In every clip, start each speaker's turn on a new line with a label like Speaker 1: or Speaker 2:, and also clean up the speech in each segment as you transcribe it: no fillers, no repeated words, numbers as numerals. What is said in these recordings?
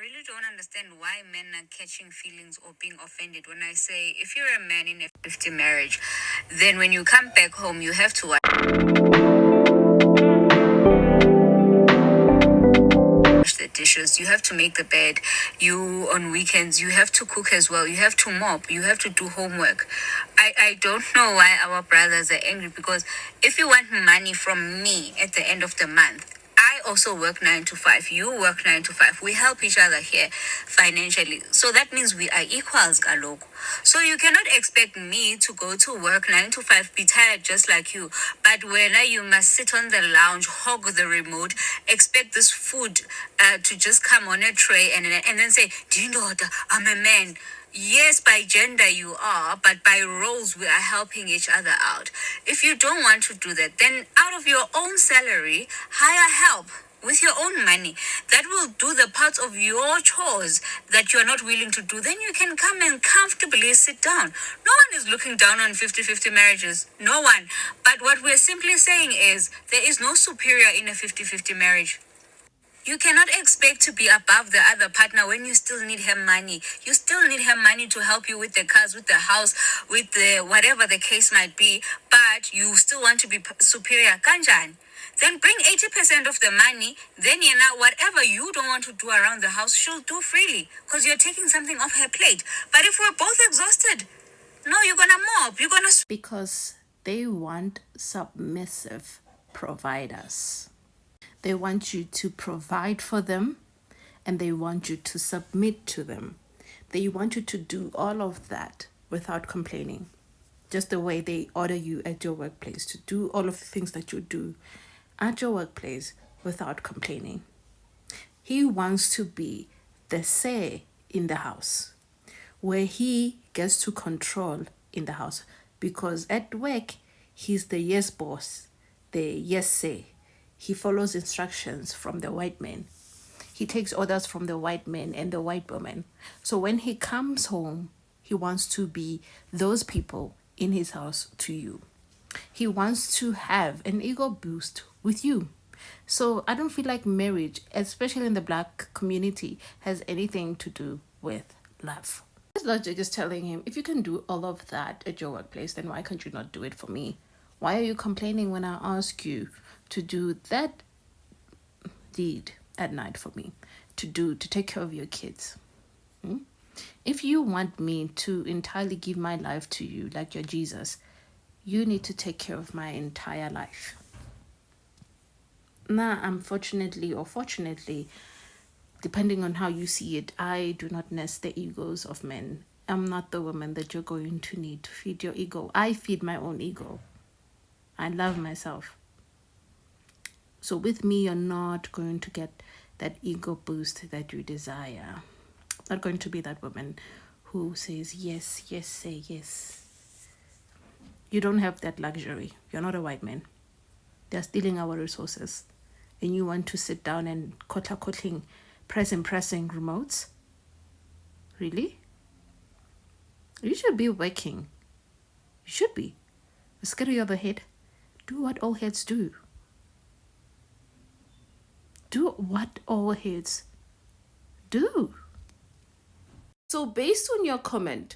Speaker 1: really don't understand why men are catching feelings or being offended when I say if you're a man in a 50 marriage, then when you come back home, you have to wash the dishes, you have to make the bed, you on weekends, you have to cook as well, you have to mop, you have to do homework. I don't know why our brothers are angry because if you want money from me at the end of the month, I also work 9 to 5. You work 9 to 5. We help each other here financially. So that means we are equals, Galoko. So you cannot expect me to go to work 9 to 5, be tired just like you. But when you must sit on the lounge, hog the remote, expect this food to just come on a tray and then say, do you know what? I'm a man. Yes, by gender you are, but by roles we are helping each other out. If you don't want to do that, then out of your own salary, hire help with your own money that will do the parts of your chores that you are not willing to do. Then you can come and comfortably sit down. No one is looking down on 50-50 marriages. No one. But what we're simply saying is there is no superior in a 50-50 marriage. You cannot expect to be above the other partner when you still need her money. You still need her money to help you with the cars, with the house, with the whatever the case might be, but you still want to be superior. Kanjan. Then bring 80% of the money, then whatever you don't want to do around the house, she'll do freely because you're taking something off her plate. But if we're both exhausted, no, you're gonna mop, you're gonna...
Speaker 2: Because they want submissive providers. They want you to provide for them and they want you to submit to them. They want you to do all of that without complaining. Just the way they order you at your workplace to do all of the things that you do at your workplace without complaining. He wants to be the say in the house, where he gets to control in the house. Because at work, he's the yes boss, the yes say. He follows instructions from the white man. He takes orders from the white man and the white woman. So when he comes home, he wants to be those people in his house to you. He wants to have an ego boost with you. So I don't feel like marriage, especially in the Black community, has anything to do with love. His logic is telling him, if you can do all of that at your workplace, then why can't you not do it for me? Why are you complaining when I ask you to do that deed at night for me, to take care of your kids? If you want me to entirely give my life to you like your Jesus, you need to take care of my entire life. Now, unfortunately or fortunately, depending on how you see it, I do not nest the egos of men. I'm not the woman that you're going to need to feed your ego. I feed my own ego. I love myself. So with me, you're not going to get that ego boost that you desire. Not going to be that woman who says yes, yes, say yes. You don't have that luxury. You're not a white man. They're stealing our resources. And you want to sit down and kotling, pressing remotes? Really? You should be working. You should be. Scary of the head. Do what all heads do. Do what all heads do. So based on your comment,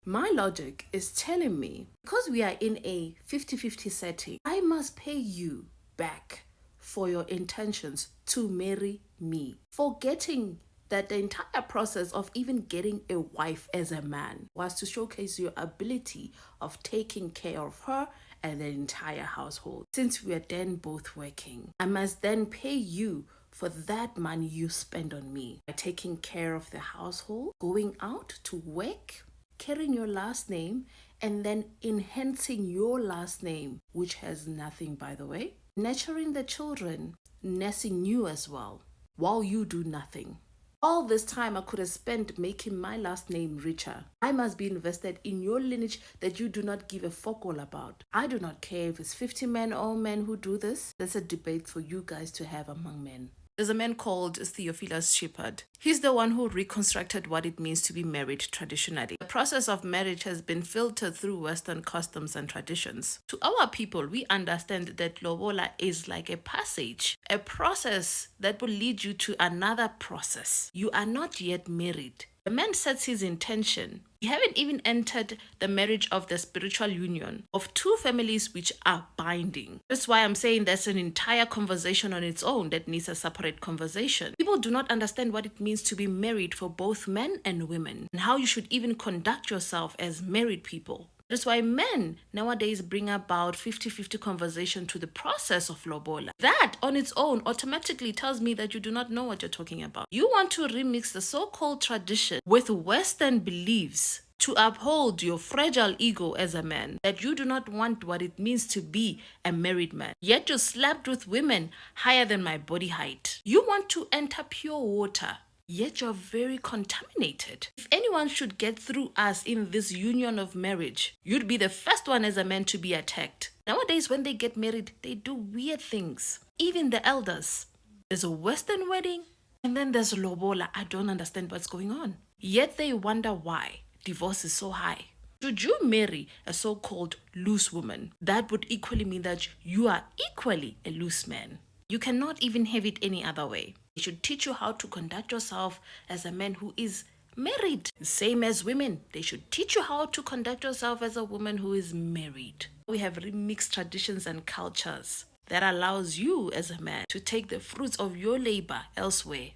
Speaker 2: my logic is telling me, because we are in a 50-50 setting, I must pay you back for your intentions to marry me, forgetting that the entire process of even getting a wife as a man was to showcase your ability of taking care of her and the entire household. Since we are then both working, I must then pay you for that money you spend on me by taking care of the household, going out to work, carrying your last name, and then enhancing your last name, which has nothing, by the way, nurturing the children, nursing you as well, while you do nothing. All this time I could have spent making my last name richer. I must be invested in your lineage that you do not give a fuck all about. I do not care if it's 50 men or men who do this. That's a debate for you guys to have among men. There's a man called Theophilus Shepard. He's the one who reconstructed what it means to be married traditionally. The process of marriage has been filtered through Western customs and traditions. To our people, we understand that lobola is like a passage, a process that will lead you to another process. You are not yet married. The man sets his intention. You haven't even entered the marriage of the spiritual union of two families which are binding. That's why I'm saying there's an entire conversation on its own that needs a separate conversation. People do not understand what it means to be married for both men and women, and how you should even conduct yourself as married people. That's why men nowadays bring about 50-50 conversation to the process of lobola. That on its own automatically tells me that you do not know what you're talking about. You want to remix the so-called tradition with Western beliefs to uphold your fragile ego as a man, that you do not want what it means to be a married man. Yet you slept with women higher than my body height. You want to enter pure water, yet you're very contaminated. If anyone should get through us in this union of marriage, you'd be the first one as a man to be attacked. Nowadays, when they get married, they do weird things. Even the elders. There's a Western wedding, and then there's lobola. I don't understand what's going on. Yet they wonder why divorce is so high. Should you marry a so-called loose woman, that would equally mean that you are equally a loose man. You cannot even have it any other way. They should teach you how to conduct yourself as a man who is married. Same as women. They should teach you how to conduct yourself as a woman who is married. We have remixed traditions and cultures that allows you as a man to take the fruits of your labor elsewhere,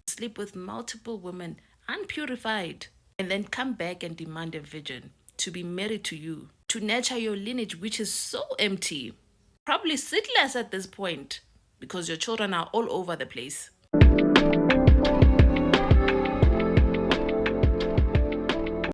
Speaker 2: sleep with multiple women unpurified, and then come back and demand a virgin to be married to you, to nurture your lineage, which is so empty, probably seedless at this point, because your children are all over the place.